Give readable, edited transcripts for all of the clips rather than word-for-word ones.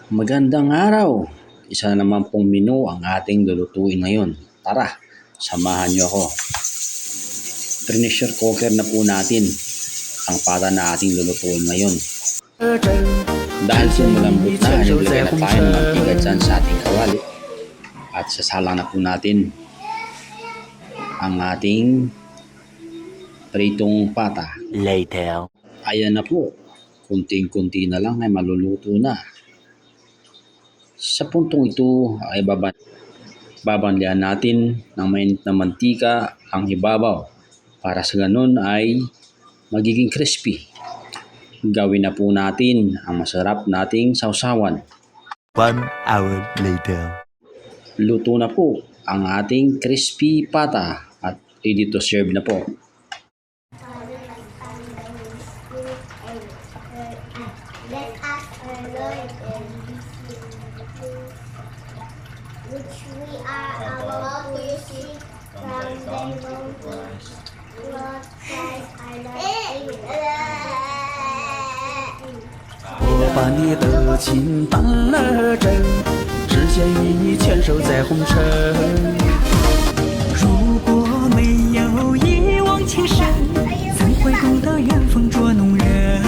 Magandang araw! Isa na naman pong menu ang ating lulutuin ngayon. Tara, samahan niyo ako. Pressure cooker na po natin ang pata na ating lulutuin ngayon. Dahil sumulambot na, nilagay na tayo ng mantika dyan sa ating kawali. At sasalang na po natin ang ating pritong pata. Later. Ayan na po. Kunting-kunti na lang ay maluluto na. Sa puntong ito ay babanlian natin ng mainit na mantika ang ibabaw para sa ganun ay magiging crispy. Gawin na po natin ang masarap nating sausawan. 1 hour later. Luto na po ang ating crispy pata at ready to serve na po. Let us learn which we are about to see from the mountains. What guys are like 我把你的情当了真，只见你牵手在红尘。如果没有一往情深，怎会懂得缘分捉弄人？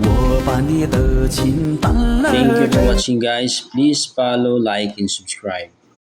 我把你的情当了 Thank you for 真。 watching guys. Please follow, like, and subscribe.